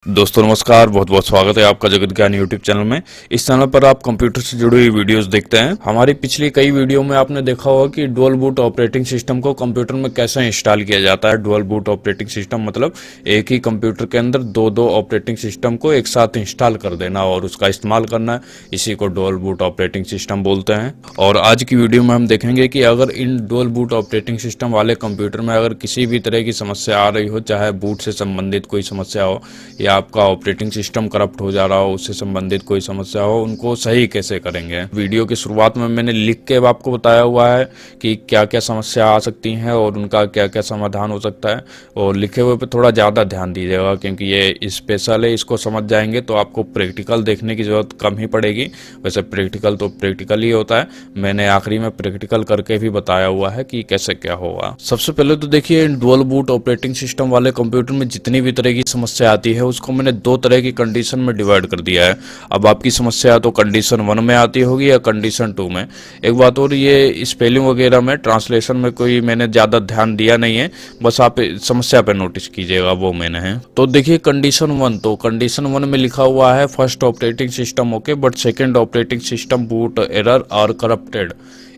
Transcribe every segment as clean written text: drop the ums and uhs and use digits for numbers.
दोस्तों नमस्कार, बहुत बहुत स्वागत है आपका जगत ज्ञान यूट्यूब चैनल में। इस चैनल पर आप कंप्यूटर से जुड़ी हुई वीडियोस देखते हैं। हमारी पिछली कई वीडियो में आपने देखा होगा कि डुअल बूट ऑपरेटिंग सिस्टम को कंप्यूटर में कैसे इंस्टॉल किया जाता है। डुअल बूट ऑपरेटिंग सिस्टम मतलब एक ही कंप्यूटर के अंदर दो ऑपरेटिंग सिस्टम को एक साथ इंस्टॉल कर देना और उसका इस्तेमाल करना, इसी को डुअल बूट ऑपरेटिंग सिस्टम बोलते हैं। और आज की वीडियो में हम देखेंगे कि अगर इन डुअल बूट ऑपरेटिंग सिस्टम वाले कंप्यूटर में अगर किसी भी तरह की समस्या आ रही हो, चाहे बूट से संबंधित कोई समस्या हो या आपका ऑपरेटिंग सिस्टम करप्ट हो जा रहा हो, उससे संबंधित कोई समस्या हो, उनको सही कैसे करेंगे। वीडियो की शुरुआत में मैंने लिख के आपको बताया हुआ है कि क्या क्या समस्या आ सकती हैं और उनका क्या क्या समाधान हो सकता है। और लिखे हुए पे थोड़ा ज़्यादा ध्यान दीजिएगा क्योंकि ये स्पेशल है, इसको समझ जाएंगे तो आपको प्रैक्टिकल देखने की जरूरत कम ही पड़ेगी। वैसे प्रैक्टिकल तो प्रैक्टिकल ही होता है, मैंने आखिरी में प्रैक्टिकल करके भी बताया हुआ है कि कैसे क्या होगा। सबसे पहले तो देखिए, डुअल बूट ऑपरेटिंग सिस्टम वाले कंप्यूटर में जितनी भी तरह की समस्या आती है उसको मैंने दो तरह की कंडीशन में डिवाइड कर दिया है। अब आपकी समस्या तो कंडीशन 1 में आती होगी या कंडीशन 2 में। एक बात और, ये स्पेलिंग वगैरह में ट्रांसलेशन में कोई मैंने ज़्यादा ध्यान दिया नहीं है, बस आप समस्या पे नोटिस कीजिएगा, वो मैंने है। तो देखिए कंडीशन 1, तो कंडीशन 1 में लिखा हुआ है first operating system okay but second operating system boot error और करप्टेड।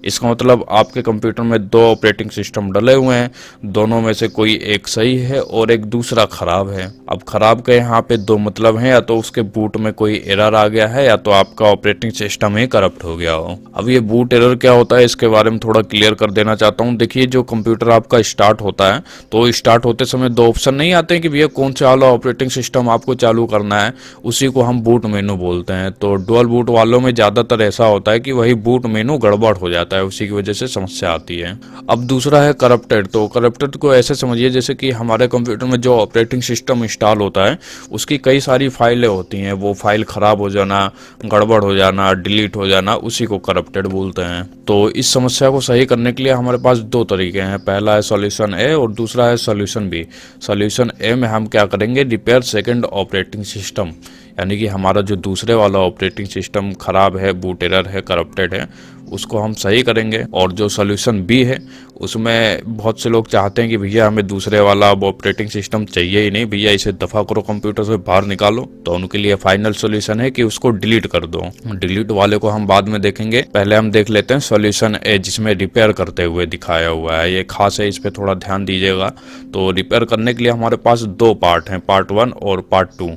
इसका मतलब आपके कंप्यूटर में दो ऑपरेटिंग सिस्टम डले हुए हैं, दोनों में से कोई एक सही है और एक दूसरा खराब है। अब खराब के यहाँ पे दो मतलब हैं, या तो उसके बूट में कोई एरर आ गया है या तो आपका ऑपरेटिंग सिस्टम ही करप्ट हो गया हो। अब ये बूट एरर क्या होता है इसके बारे में थोड़ा क्लियर कर देना चाहता हूँ। देखिए, जो कंप्यूटर आपका स्टार्ट होता है तो स्टार्ट होते समय दो ऑप्शन नहीं आते हैं कि भैया कौन सा वाला ऑपरेटिंग सिस्टम आपको चालू करना है, उसी को हम बूट मेनू बोलते हैं। तो डुअल बूट वालों में ज्यादातर ऐसा होता है कि वही बूट मेनू गड़बड़ हो जाता है, उसी की वजह से समस्या आती है। अब दूसरा है करप्टेड, तो करप्टेड को ऐसे समझिए जैसे कि हमारे कंप्यूटर में जो ऑपरेटिंग सिस्टम इंस्टॉल होता है उसकी कई सारी फाइलें होती हैं, वो फाइल खराब हो जाना, गड़बड़ हो जाना, डिलीट हो जाना, उसी को करप्टेड बोलते हैं। तो इस समस्या को सही करने के लिए हमारे पास दो तरीके हैं, पहला है सॉल्यूशन ए और दूसरा है सॉल्यूशन बी। सॉल्यूशन ए में हम क्या करेंगे, रिपेयर सेकेंड ऑपरेटिंग सिस्टम, यानी कि हमारा जो दूसरे वाला ऑपरेटिंग सिस्टम खराब है, बूट एरर है, करप्टेड है, उसको हम सही करेंगे। और जो सॉल्यूशन बी है उसमें बहुत से लोग चाहते हैं कि भैया हमें दूसरे वाला ऑपरेटिंग सिस्टम चाहिए ही नहीं, भैया इसे दफा करो, कंप्यूटर से बाहर निकालो। तो उनके लिए फाइनल सॉल्यूशन है कि उसको डिलीट कर दो। डिलीट वाले को हम बाद में देखेंगे, पहले हम देख लेते हैं सॉल्यूशन ए जिसमें रिपेयर करते हुए दिखाया हुआ है। ये खास है, इस पे थोड़ा ध्यान दीजिएगा। तो रिपेयर करने के लिए हमारे पास दो पार्ट हैं, पार्ट 1 और पार्ट 2।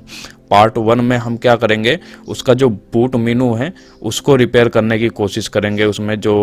पार्ट 1 में हम क्या करेंगे, उसका जो बूट मेनू है उसको रिपेयर करने की कोशिश करेंगे। उसमें जो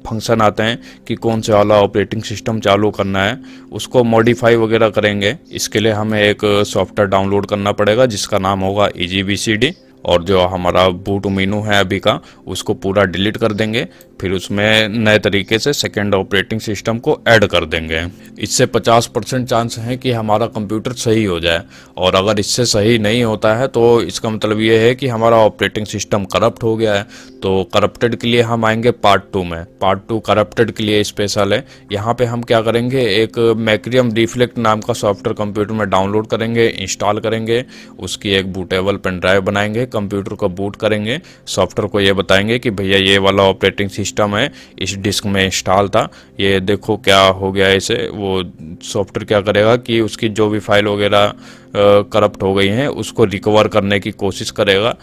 फंक्शन आते हैं कि कौन से वाला ऑपरेटिंग सिस्टम चालू करना है उसको मॉडिफाई वगैरह करेंगे। इसके लिए हमें एक सॉफ्टवेयर डाउनलोड करना पड़ेगा जिसका नाम होगा EGBCD, और जो हमारा बूट मेनू है अभी का उसको पूरा डिलीट कर देंगे। फिर उसमें नए तरीके से सेकेंड ऑपरेटिंग सिस्टम को ऐड कर देंगे। इससे 50% चांस है कि हमारा कंप्यूटर सही हो जाए, और अगर इससे सही नहीं होता है तो इसका मतलब ये है कि हमारा ऑपरेटिंग सिस्टम करप्ट हो गया है। तो करप्टेड के लिए हम आएंगे पार्ट 2 में। पार्ट 2 करप्टेड के लिए स्पेशल है। यहाँ पे हम क्या करेंगे, एक मैक्रियम रिफ्लेक्ट नाम का सॉफ्टवेयर कंप्यूटर में डाउनलोड करेंगे, इंस्टॉल करेंगे, उसकी एक बूटेबल पेन ड्राइव बनाएंगे, कंप्यूटर को बूट करेंगे, सॉफ्टवेयर को ये बताएंगे कि भैया ये वाला ऑपरेटिंग सिस्टम है, इस डिस्क में इंस्टॉल था, ये देखो क्या हो गया इसे। वो सॉफ्टवेयर क्या करेगा कि उसकी जो भी फाइल वगैरह करप्ट हो गई हैं उसको रिकवर करने की कोशिश करेगा।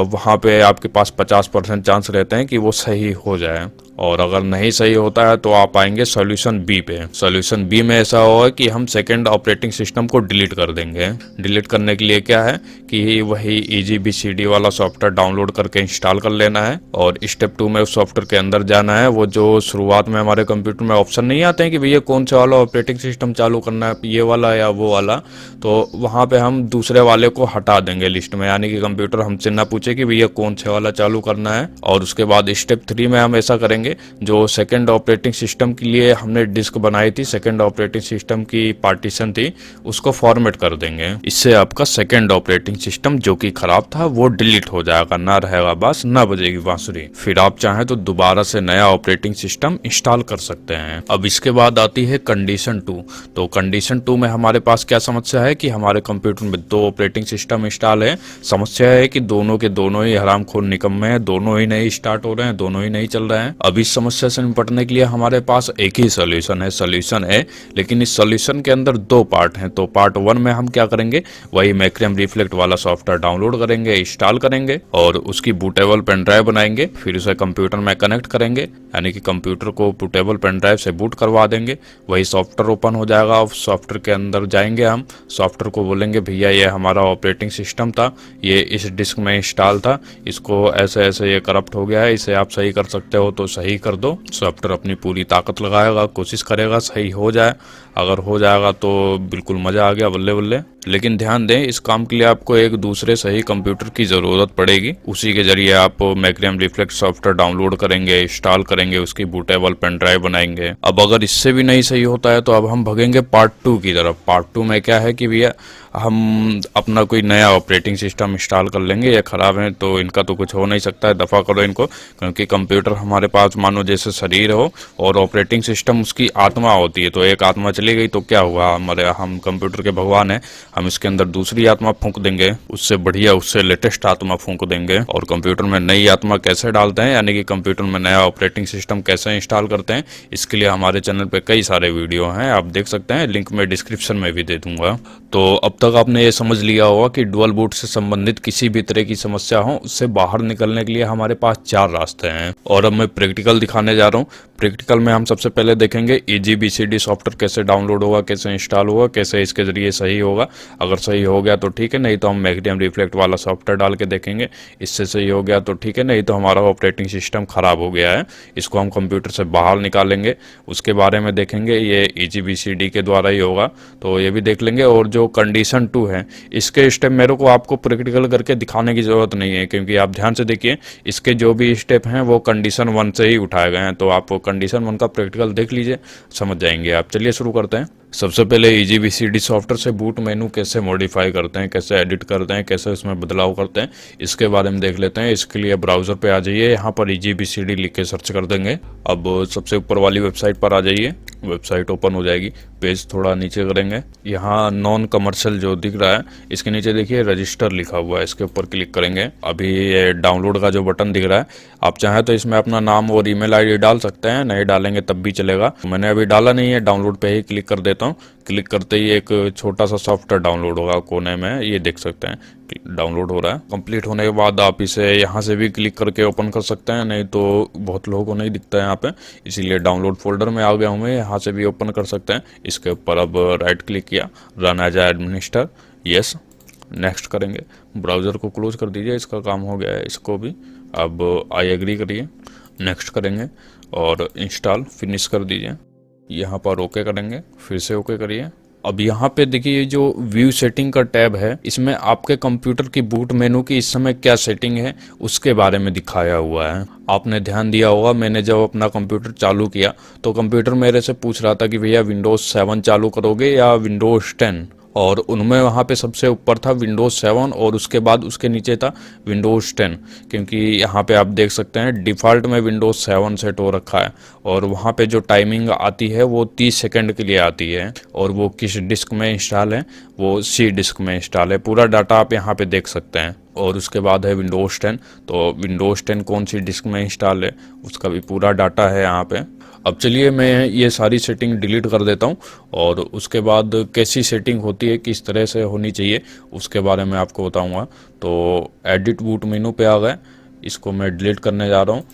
वहाँ पे आपके पास 50% चांस रहते हैं कि वो सही हो जाए, और अगर नहीं सही होता है तो आप आएंगे सॉल्यूशन बी पे। सॉल्यूशन बी में ऐसा होगा कि हम सेकेंड ऑपरेटिंग सिस्टम को डिलीट कर देंगे। डिलीट करने के लिए क्या है कि वही EGBCD वाला सॉफ्टवेयर डाउनलोड करके इंस्टॉल कर लेना है, और स्टेप 2 में उस सॉफ्टवेयर के अंदर जाना है। वो जो शुरुआत में हमारे कंप्यूटर में ऑप्शन नहीं आते हैं कि भैया कौन सा वाला ऑपरेटिंग सिस्टम चालू करना है, ये वाला या वो वाला, तो वहाँ पे हम दूसरे वाले को हटा देंगे लिस्ट में, यानी कि कंप्यूटर हमसे ना पूछे कि भैया कौन से वाला चालू करना है। और उसके बाद स्टेप 3 में हम ऐसा करेंगे, जो सेकेंड ऑपरेटिंग सिस्टम के लिए हमने डिस्क बनाई थी, सेकेंड ऑपरेटिंग सिस्टम की पार्टीशन थी, उसको फॉर्मेट कर देंगे। इससे आपका सेकेंड ऑपरेटिंग सिस्टम जो कि खराब था वो डिलीट हो जाएगा, ना रहेगा बस, ना बजेगी बांसुरी। फिर आप चाहें तो दोबारा से नया ऑपरेटिंग सिस्टम इंस्टॉल कर सकते हैं। अब इसके बाद आती है कंडीशन 2। तो कंडीशन 2 में हमारे पास क्या समस्या है कि हमारे हमारे कंप्यूटर में 2 ऑपरेटिंग सिस्टम इंस्टॉल है। समस्या है कि दोनों के दोनों ही हरामखोर निकम्मे हैं, दोनों ही नहीं स्टार्ट हो रहे हैं, दोनों ही नहीं चल रहे हैं। अब इस समस्या से निपटने के लिए हमारे पास एक ही सोल्यूशन है, लेकिन इस सोल्यूशन के अंदर 2 पार्ट हैं। तो पार्ट 1 में हम क्या करेंगे, वही मैक्रियम रिफ्लेक्ट वाला सॉफ्टवेयर डाउनलोड करेंगे, इंस्टॉल करेंगे और उसकी बूटेबल पेन ड्राइव बनाएंगे, फिर उसे कंप्यूटर में कनेक्ट करेंगे, यानी कि कंप्यूटर को बूटेबल पेन ड्राइव से बूट करवा देंगे। वही सॉफ्टवेयर ओपन हो जाएगा और सॉफ्टवेयर के अंदर जाएंगे हम, सॉफ्टवेयर को बोलेंगे भैया ये हमारा ऑपरेटिंग सिस्टम था, ये इस डिस्क में इंस्टॉल था, इसको ऐसे ऐसे ये करप्ट हो गया है, इसे आप सही कर सकते हो तो सही कर दो। सॉफ्टवेयर अपनी पूरी ताकत लगाएगा, कोशिश करेगा सही हो जाए। अगर हो जाएगा तो बिल्कुल मजा आ गया, बल्ले बल्ले। लेकिन ध्यान दें, इस काम के लिए आपको एक दूसरे सही कंप्यूटर की जरूरत पड़ेगी। उसी के जरिए आप मैक्रियम रिफ्लेक्ट सॉफ्टवेयर डाउनलोड करेंगे, इंस्टॉल करेंगे, उसकी बूटेबल पेन ड्राइव बनाएंगे। अब अगर इससे भी नहीं सही होता है तो अब हम भगेंगे पार्ट 2 की तरफ। पार्ट 2 में क्या है कि भैया हम अपना कोई नया ऑपरेटिंग सिस्टम इंस्टॉल कर लेंगे। ये खराब है तो इनका तो कुछ हो नहीं सकता है, दफा करो इनको। क्योंकि कंप्यूटर हमारे पास मानो जैसे शरीर हो और ऑपरेटिंग सिस्टम उसकी आत्मा होती है। तो एक आत्मा चली गई तो क्या हुआ, हम कंप्यूटर के भगवान हैं, हम इसके अंदर दूसरी आत्मा फूंक देंगे, उससे बढ़िया, उससे लेटेस्ट आत्मा फूंक देंगे। और कंप्यूटर में नई आत्मा कैसे डालते हैं, यानी कि कंप्यूटर में नया ऑपरेटिंग सिस्टम कैसे इंस्टॉल करते हैं, इसके लिए हमारे चैनल पे कई सारे वीडियो हैं, आप देख सकते हैं, लिंक मैं डिस्क्रिप्शन में भी दे दूंगा। तो अब तक आपने ये समझ लिया होगा कि डुअल बूट से संबंधित किसी भी तरह की समस्या हो, उससे बाहर निकलने के लिए हमारे पास 4 रास्ते हैं। और अब मैं प्रैक्टिकल दिखाने जा रहा हूँ। प्रैक्टिकल में हम सबसे पहले देखेंगे EGBCD सॉफ्टवेयर कैसे डाउनलोड होगा, कैसे इंस्टॉल होगा, कैसे इसके जरिए सही होगा। अगर सही हो गया तो ठीक है, नहीं तो हम मैक्रियम रिफ्लेक्ट वाला सॉफ्टवेयर डाल के देखेंगे। इससे सही हो गया तो ठीक है, नहीं तो हमारा ऑपरेटिंग सिस्टम खराब हो गया है, इसको हम कंप्यूटर से बाहर निकालेंगे। उसके बारे में देखेंगे, ये EGBCD के द्वारा ही होगा, तो ये भी देख लेंगे। और जो कंडीशन 2 है, इसके स्टेप मेरे को आपको प्रैक्टिकल करके दिखाने की जरूरत नहीं है, क्योंकि आप ध्यान से देखिए, इसके जो भी स्टेप हैं वो कंडीशन 1 से ही उठाए गए हैं। तो आप कंडीशन 1 का प्रैक्टिकल देख लीजिए, समझ जाएंगे आप। चलिए शुरू करते हैं। सबसे पहले EGBCD सॉफ्टवेयर से बूट मेनू कैसे मॉडिफाई करते हैं, कैसे एडिट करते हैं, कैसे उसमें बदलाव करते हैं, इसके बारे में देख लेते हैं। इसके लिए ब्राउजर पे आ जाइए, यहाँ पर EGBCD लिख के सर्च कर देंगे। अब सबसे ऊपर वाली वेबसाइट पर आ जाइए, वेबसाइट ओपन हो जाएगी। पेज थोड़ा नीचे करेंगे, यहाँ नॉन कमर्शियल जो दिख रहा है इसके नीचे देखिए रजिस्टर लिखा हुआ है, इसके ऊपर क्लिक करेंगे। अभी ये डाउनलोड का जो बटन दिख रहा है, आप चाहें तो इसमें अपना नाम और ईमेल आईडी डाल सकते हैं, नहीं डालेंगे तब भी चलेगा। मैंने अभी डाला नहीं है, डाउनलोड पे ही क्लिक कर देता हूँ। क्लिक करते ही एक छोटा सा सॉफ्टवेयर डाउनलोड होगा कोने में, ये देख सकते हैं डाउनलोड हो रहा है। कंप्लीट होने के बाद आप इसे यहाँ से भी क्लिक करके ओपन कर सकते हैं, नहीं तो बहुत लोगों को नहीं दिखता है यहाँ पे, इसीलिए डाउनलोड फोल्डर में आ गया हूँ मैं, यहाँ से भी ओपन कर सकते हैं। इसके ऊपर अब राइट क्लिक किया, run as administer, yes, next करेंगे। ब्राउज़र को क्लोज कर दीजिए, इसका काम हो गया है। इसको भी अब आई एग्री करिए, नेक्स्ट करेंगे और इंस्टॉल फिनिश कर दीजिए। यहाँ पर ओके करेंगे, फिर से ओके करिए। अब यहाँ पे देखिए जो व्यू सेटिंग का टैब है, इसमें आपके कंप्यूटर की बूट मेनू की इस समय क्या सेटिंग है उसके बारे में दिखाया हुआ है। आपने ध्यान दिया होगा, मैंने जब अपना कंप्यूटर चालू किया तो कंप्यूटर मेरे से पूछ रहा था कि भैया विंडोज 7 चालू करोगे या विंडोज 10, और उनमें वहाँ पे सबसे ऊपर था विंडोज 7 और उसके बाद उसके नीचे था विंडोज 10, क्योंकि यहाँ पे आप देख सकते हैं डिफ़ॉल्ट में विंडोज 7 सेट हो रखा है। और वहाँ पे जो टाइमिंग आती है वो 30 सेकंड के लिए आती है, और वो किस डिस्क में इंस्टॉल है, वो C डिस्क में इंस्टॉल है। पूरा डाटा आप यहाँ पे देख सकते हैं। और उसके बाद है विंडोज 10, तो विंडोज 10 कौन सी डिस्क में इंस्टॉल है उसका भी पूरा डाटा है यहाँ पे। अब चलिए मैं ये सारी सेटिंग डिलीट कर देता हूँ, और उसके बाद कैसी सेटिंग होती है, किस तरह से होनी चाहिए, उसके बारे में आपको बताऊँगा। तो एडिट बूट मेनू पे आ गए, इसको मैं डिलीट करने जा रहा हूँ,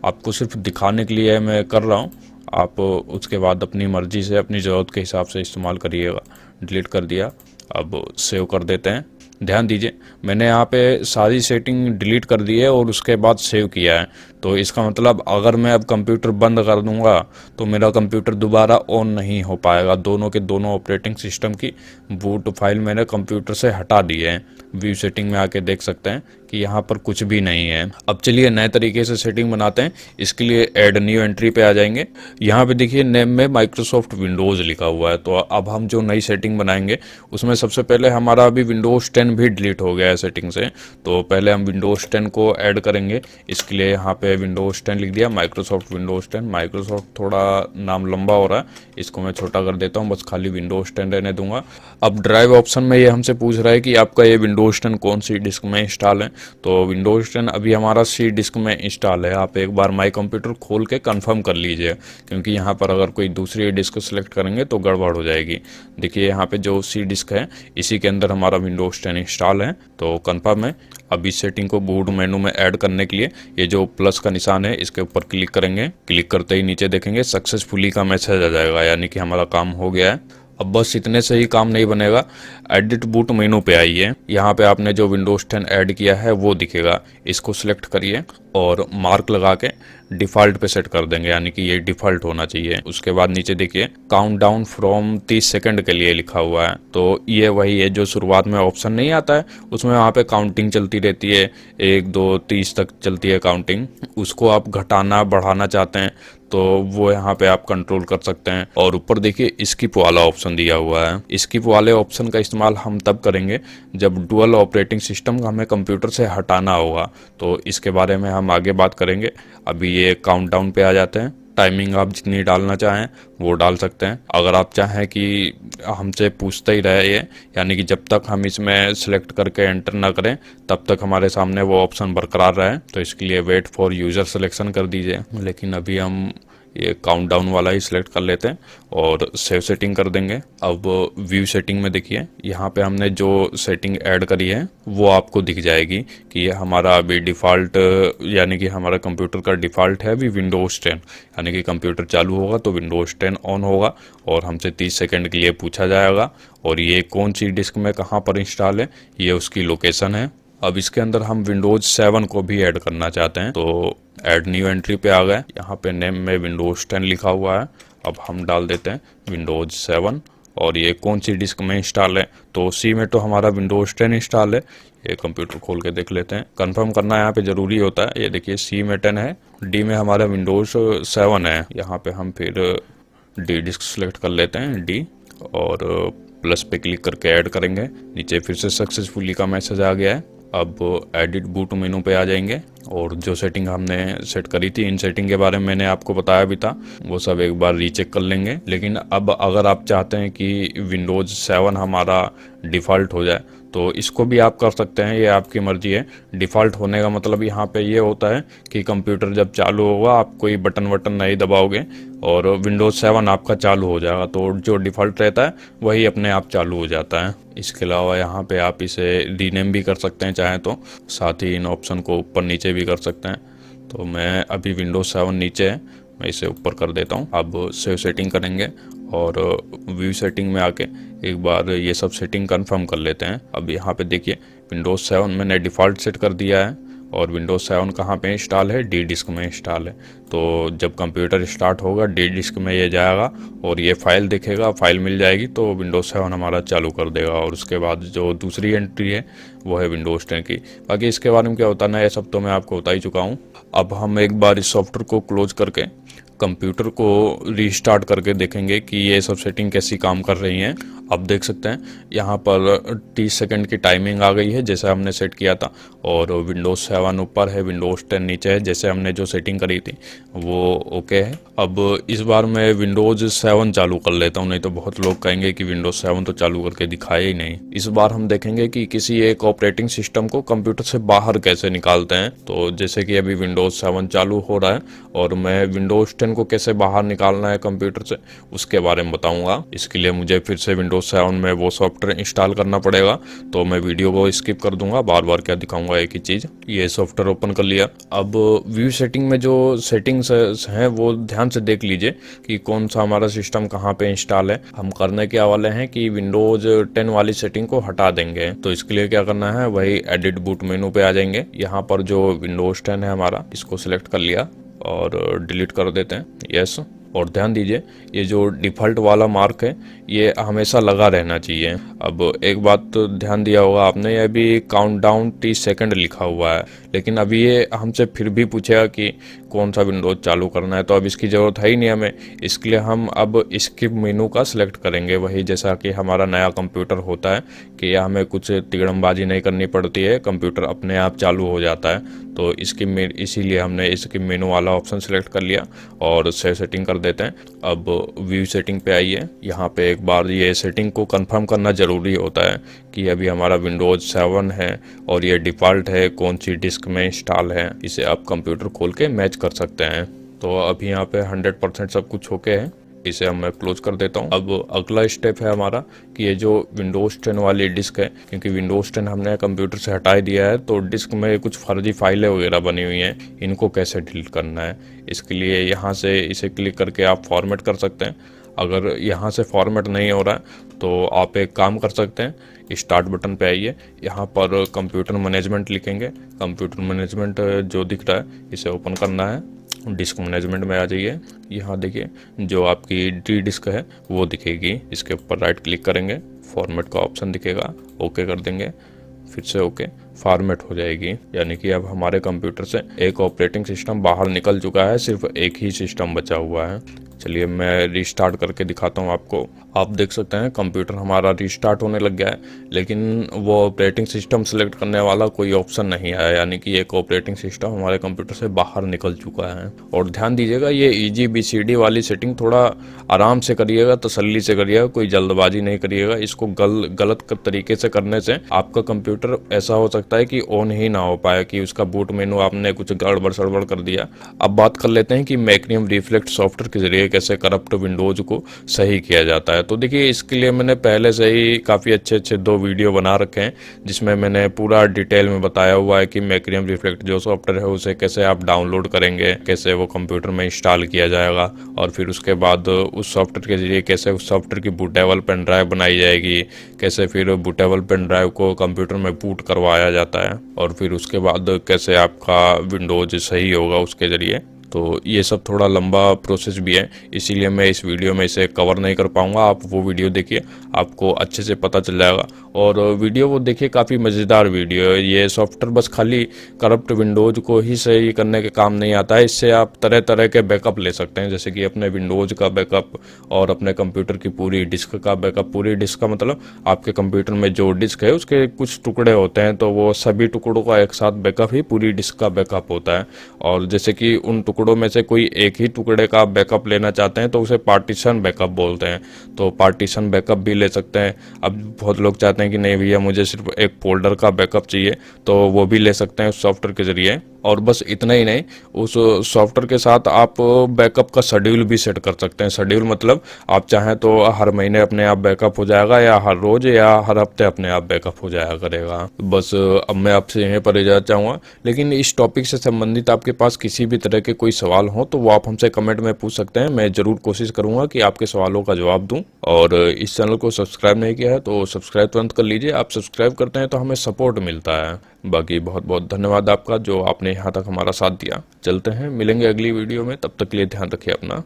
आपको सिर्फ दिखाने के लिए मैं कर रहा हूँ, आप उसके बाद अपनी मर्जी से अपनी ज़रूरत के हिसाब से इस्तेमाल करिएगा। डिलीट कर दिया, अब सेव कर देते हैं। ध्यान दीजिए, मैंने यहाँ पे सारी सेटिंग डिलीट कर दी है और उसके बाद सेव किया है। तो इसका मतलब अगर मैं अब कंप्यूटर बंद कर दूंगा तो मेरा कंप्यूटर दोबारा ऑन नहीं हो पाएगा। दोनों के दोनों ऑपरेटिंग सिस्टम की बूट फाइल मैंने कंप्यूटर से हटा दी है। व्यू सेटिंग में आके देख सकते हैं कि यहाँ पर कुछ भी नहीं है। अब चलिए नए तरीके से सेटिंग बनाते हैं। इसके लिए ऐड न्यू एंट्री पे आ जाएंगे। यहाँ पे देखिए नेम में माइक्रोसॉफ्ट विंडोज़ लिखा हुआ है। तो अब हम जो नई सेटिंग बनाएंगे उसमें सबसे पहले हमारा अभी विंडोज़ 10 भी डिलीट हो गया है सेटिंग से, तो पहले हम विंडोज़ 10 को ऐड करेंगे। इसके लिए यहाँ पे पे विंडोज 10 लिख दिया, माइक्रोसॉफ्ट विंडोज 10। माइक्रोसॉफ्ट थोड़ा नाम लंबा हो रहा है, इसको मैं छोटा कर देता हूँ, बस खाली विंडोज 10 रहने दूंगा। अब ड्राइव ऑप्शन में ये हमसे पूछ रहा है कि आपका ये विंडोज 10 कौन सी डिस्क में इंस्टॉल है। तो विंडोज 10 अभी हमारा सी डिस्क में इंस्टॉल है। आप एक बार माई कंप्यूटर खोल के कंफर्म कर लीजिए, क्योंकि यहाँ पर अगर कोई दूसरी डिस्क सेलेक्ट करेंगे तो गड़बड़ हो जाएगी। देखिए यहाँ पे जो सी डिस्क है इसी के अंदर हमारा विंडोज 10 इंस्टॉल है, तो कंफर्म है। अब इस सेटिंग को बूट मेनू में ऐड करने के लिए ये जो प्लस का निशान है इसके ऊपर क्लिक करेंगे। क्लिक करते ही नीचे देखेंगे सक्सेसफुली का मैसेज आ जाएगा, यानी कि हमारा काम हो गया है। अब बस इतने से ही काम नहीं बनेगा, एडिट बूट मेनू पे आइए। यहाँ पे आपने जो विंडोज 10 ऐड किया है वो दिखेगा, इसको सिलेक्ट करिए और मार्क लगा के डिफ़ॉल्ट पे सेट कर देंगे, यानी कि ये डिफ़ॉल्ट होना चाहिए। उसके बाद नीचे देखिए काउंट डाउन फ्रॉम 30 सेकंड के लिए लिखा हुआ है, तो ये वही है जो शुरुआत में ऑप्शन नहीं आता है, उसमें वहाँ पे काउंटिंग चलती रहती है, 1 2 30 तक चलती है काउंटिंग। उसको आप घटाना बढ़ाना चाहते हैं तो वो यहाँ पे आप कंट्रोल कर सकते हैं। और ऊपर देखिए स्किप वाला ऑप्शन दिया हुआ है। स्किप वाले ऑप्शन का इस्तेमाल हम तब करेंगे जब डुअल ऑपरेटिंग सिस्टम हमें कंप्यूटर से हटाना होगा, तो इसके बारे में हम आगे बात करेंगे। अभी ये काउंटडाउन पे आ जाते हैं। टाइमिंग आप जितनी डालना चाहें वो डाल सकते हैं। अगर आप चाहें कि हमसे पूछते ही रहे ये, यानी कि जब तक हम इसमें सेलेक्ट करके एंटर ना करें तब तक हमारे सामने वो ऑप्शन बरकरार रहे, तो इसके लिए वेट फॉर यूज़र सिलेक्शन कर दीजिए। लेकिन अभी हम ये काउंटडाउन वाला ही सिलेक्ट कर लेते हैं और सेव सेटिंग कर देंगे। अब व्यू सेटिंग में देखिए यहाँ पे हमने जो सेटिंग ऐड करी है वो आपको दिख जाएगी कि ये हमारा अभी डिफ़ॉल्ट, यानी कि हमारा कंप्यूटर का डिफ़ॉल्ट है अभी विंडोज़ 10, यानी कि कंप्यूटर चालू होगा तो विंडोज़ 10 ऑन होगा और हमसे 30 सेकंड के लिए पूछा जाएगा। और ये कौन सी डिस्क में कहाँ पर इंस्टॉल है ये उसकी लोकेशन है। अब इसके अंदर हम विंडोज 7 को भी ऐड करना चाहते हैं, तो ऐड न्यू एंट्री पे आ गए। यहाँ पे नेम में विंडोज 10 लिखा हुआ है। अब हम डाल देते हैं विंडोज 7 और ये कौन सी डिस्क में इंस्टॉल है, तो सी में तो हमारा विंडोज 10 इंस्टॉल है। ये कंप्यूटर खोल के देख लेते हैं, कंफर्म करना यहाँ पे ज़रूरी होता है। ये देखिए सी में 10 है, डी में हमारा विंडोज 7 है। यहाँ पे हम फिर डी डिस्क सेलेक्ट कर लेते हैं, डी, और प्लस पे क्लिक करके ऐड करेंगे। नीचे फिर से सक्सेसफुली का मैसेज आ गया है। अब एडिट बूट मेनू पे आ जाएंगे और जो सेटिंग हमने सेट करी थी, इन सेटिंग के बारे में मैंने आपको बताया भी था, वो सब एक बार रीचेक कर लेंगे। लेकिन अब अगर आप चाहते हैं कि विंडोज 7 हमारा डिफ़ॉल्ट हो जाए तो इसको भी आप कर सकते हैं, ये आपकी मर्जी है। डिफ़ॉल्ट होने का मतलब यहाँ पे ये होता है कि कंप्यूटर जब चालू होगा आप कोई बटन वटन नहीं दबाओगे और विंडोज 7 आपका चालू हो जाएगा, तो जो डिफ़ॉल्ट रहता है वही अपने आप चालू हो जाता है। इसके अलावा यहाँ पे आप इसे रीनेम भी कर सकते हैं चाहें तो, साथ ही इन ऑप्शन को ऊपर नीचे भी कर सकते हैं। तो मैं अभी विंडोज 7 नीचे है, मैं इसे ऊपर कर देता हूँ। अब सेव सेटिंग करेंगे और व्यू सेटिंग में आके एक बार ये सब सेटिंग कंफर्म कर लेते हैं। अब यहाँ पे देखिए विंडोज 7 मैंने डिफ़ॉल्ट सेट कर दिया है और विंडोज 7 कहाँ पे इंस्टॉल है, डी डिस्क में इंस्टॉल है। तो जब कंप्यूटर स्टार्ट होगा डी डिस्क में ये जाएगा और ये फाइल देखेगा, फाइल मिल जाएगी तो विंडोज 7 हमारा चालू कर देगा। और उसके बाद जो दूसरी एंट्री है वो है विंडोज 10 की। बाकी इसके बारे में क्या होता है ना, ये सब तो मैं आपको बता ही चुका हूँ। अब हम एक बार इस सॉफ्टवेयर को क्लोज करके कंप्यूटर को रीस्टार्ट करके देखेंगे कि ये सब सेटिंग कैसी काम कर रही हैं। अब देख सकते हैं यहाँ पर 30 सेकंड की टाइमिंग आ गई है जैसे हमने सेट किया था, और विंडोज 7 ऊपर है, विंडोज 10 नीचे है, जैसे हमने जो सेटिंग करी थी वो ओके है। अब इस बार मैं विंडोज 7 चालू कर लेता हूँ, नहीं तो बहुत लोग कहेंगे कि विंडोज 7 तो चालू करके दिखाया ही नहीं। इस बार हम देखेंगे कि किसी एक ऑपरेटिंग सिस्टम को कंप्यूटर से बाहर कैसे निकालते हैं। तो जैसे कि अभी विंडोज 7 चालू हो रहा है और मैं विंडोज 10 को कैसे बाहर निकालना है कंप्यूटर से उसके बारे में बताऊंगा। इसके लिए मुझे फिर से विंडोज 7 में वो सॉफ्टवेयर इंस्टॉल करना पड़ेगा, तो मैं वीडियो को स्किप कर दूंगा, बार बार क्या दिखाऊंगा एक ही चीज। ये सॉफ्टवेयर ओपन कर लिया। अब व्यू सेटिंग में जो सेटिंग्स हैं वो ध्यान से देख लीजिए कि कौन सा हमारा सिस्टम कहाँ पे इंस्टॉल है। हम करने के वाले हैं कि विंडोज 10 वाली सेटिंग को हटा देंगे, तो इसके लिए क्या करना है, वही एडिट बूट मेनू पे आ जाएंगे। यहाँ पर जो विंडोज 10 है हमारा, इसको सिलेक्ट कर लिया और डिलीट कर देते हैं, यस। और ध्यान दीजिए ये जो डिफ़ॉल्ट वाला मार्क है ये हमेशा लगा रहना चाहिए। अब एक बात तो ध्यान दिया होगा आपने, ये अभी काउंटडाउन 30 सेकंड लिखा हुआ है, लेकिन अभी ये हमसे फिर भी पूछेगा कि कौन सा विंडोज चालू करना है, तो अब इसकी ज़रूरत है ही नहीं हमें। इसके लिए हम अब स्किप मेनू का सिलेक्ट करेंगे, वही जैसा कि हमारा नया कंप्यूटर होता है कि हमें कुछ तिगड़मबाजी नहीं करनी पड़ती है, कंप्यूटर अपने आप चालू हो जाता है। तो इसीलिए हमने स्किप मेनू वाला ऑप्शन सेलेक्ट कर लिया और सेव सेटिंग कर देते हैं। अब व्यू सेटिंग पे आइए, यहाँ पे एक बार ये सेटिंग को कंफर्म करना ज़रूरी होता है कि अभी हमारा विंडोज 7 है और ये डिफ़ॉल्ट है, कौन सी डिस्क में इंस्टॉल है, इसे आप कंप्यूटर खोल के मैच कर सकते हैं। तो अभी यहाँ पे 100% सब कुछ ओके है, इसे मैं क्लोज कर देता हूँ। अब अगला स्टेप है हमारा कि ये जो विंडोज 10 वाली डिस्क है, क्योंकि विंडोज 10 हमने कंप्यूटर से हटा दिया है, तो डिस्क में कुछ फर्जी फाइलें वगैरह बनी हुई हैं, इनको कैसे डिलीट करना है। इसके लिए यहाँ से इसे क्लिक करके आप फॉर्मेट कर सकते हैं। अगर यहाँ से फॉर्मेट नहीं हो रहा है तो आप एक काम कर सकते हैं, स्टार्ट बटन पे आइए, यहाँ पर कंप्यूटर मैनेजमेंट लिखेंगे। कंप्यूटर मैनेजमेंट जो दिख रहा है इसे ओपन करना है, डिस्क मैनेजमेंट में आ जाइए। यहाँ देखिए जो आपकी डी डिस्क है वो दिखेगी, इसके ऊपर राइट क्लिक करेंगे, फॉर्मेट का ऑप्शन दिखेगा, ओके कर देंगे, फिर से ओके, फॉर्मेट हो जाएगी। यानी कि अब हमारे कंप्यूटर से एक ऑपरेटिंग सिस्टम बाहर निकल चुका है, सिर्फ एक ही सिस्टम बचा हुआ है। चलिए मैं रिस्टार्ट करके दिखाता हूँ आपको। आप देख सकते हैं कंप्यूटर हमारा रिस्टार्ट होने लग गया है, लेकिन वो ऑपरेटिंग सिस्टम सेलेक्ट करने वाला कोई ऑप्शन नहीं आया, यानी कि एक ऑपरेटिंग सिस्टम हमारे कंप्यूटर से बाहर निकल चुका है। और ध्यान दीजिएगा ये EGBCD वाली सेटिंग थोड़ा आराम से करिएगा, तसल्ली से करिएगा, कोई जल्दबाजी नहीं करिएगा। इसको गलत तरीके से करने से आपका कंप्यूटर ऐसा हो सकता है कि ऑन ही ना हो पाए, कि उसका बूट मेनू आपने कुछ गड़बड़ सड़बड़ कर दिया। अब बात कर लेते हैं कि मैक्नियम रिफ्लेक्ट सॉफ्टवेयर के जरिए कैसे करप्ट विंडोज को सही किया जाता है। तो देखिए इसके लिए मैंने पहले से ही काफ़ी अच्छे 2 वीडियो बना रखे हैं, जिसमें मैंने पूरा डिटेल में बताया हुआ है कि मैक्नियम रिफ्लेक्ट जो सॉफ्टवेयर है उसे कैसे आप डाउनलोड करेंगे, कैसे वो कंप्यूटर में इंस्टॉल किया जाएगा, और फिर उसके बाद उस सॉफ्टवेयर के जरिए कैसे उस सॉफ्टवेयर की बूटेबल पेन ड्राइव बनाई जाएगी, कैसे फिर बूटेबल पेन ड्राइव को कंप्यूटर में बूट करवाया जाता है, और फिर उसके बाद कैसे आपका विंडोज सही होगा उसके जरिए। तो ये सब थोड़ा लंबा प्रोसेस भी है, इसीलिए मैं इस वीडियो में इसे कवर नहीं कर पाऊंगा। आप वो वीडियो देखिए, आपको अच्छे से पता चल जाएगा। और वीडियो वो देखिए, काफ़ी मज़ेदार वीडियो है। ये सॉफ्टवेयर बस खाली करप्ट विंडोज को ही सही करने के काम नहीं आता है, इससे आप तरह तरह के बैकअप ले सकते हैं, जैसे कि अपने विंडोज का बैकअप और अपने कंप्यूटर की पूरी डिस्क का बैकअप। पूरी डिस्क का मतलब आपके कंप्यूटर में जो डिस्क है उसके कुछ टुकड़े होते हैं, तो वो सभी टुकड़ों का एक साथ बैकअप ही पूरी डिस्क का बैकअप होता है। और जैसे कि उन टुकड़ों में से कोई एक ही टुकड़े का बैकअप लेना चाहते हैं तो उसे पार्टीशन बैकअप बोलते हैं, तो पार्टीशन बैकअप भी ले सकते हैं। अब बहुत लोग चाहते हैं कि नहीं भैया मुझे सिर्फ एक फोल्डर का बैकअप चाहिए, तो वो भी ले सकते हैं उस सॉफ्टवेयर के जरिए। और बस इतना ही नहीं, उस सॉफ्टवेयर के साथ आप बैकअप का शेड्यूल भी सेट कर सकते हैं। शेड्यूल मतलब आप चाहें तो हर महीने अपने आप बैकअप हो जाएगा, या हर रोज या हर हफ्ते अपने आप बैकअप हो जाया करेगा। बस अब मैं आपसे यहीं पर इजाज़त चाहूँगा, लेकिन इस टॉपिक से संबंधित आपके पास किसी भी तरह के कोई सवाल हो तो वो आप हमसे कमेंट में पूछ सकते हैं। मैं ज़रूर कोशिश करूँगा कि आपके सवालों का जवाब दूँ। और इस चैनल को सब्सक्राइब नहीं किया है तो सब्सक्राइब तुरंत कर लीजिए। आप सब्सक्राइब करते हैं तो हमें सपोर्ट मिलता है। बाकी बहुत बहुत धन्यवाद आपका जो आपने यहाँ तक हमारा साथ दिया। चलते हैं, मिलेंगे अगली वीडियो में, तब तक के लिए ध्यान रखिए अपना।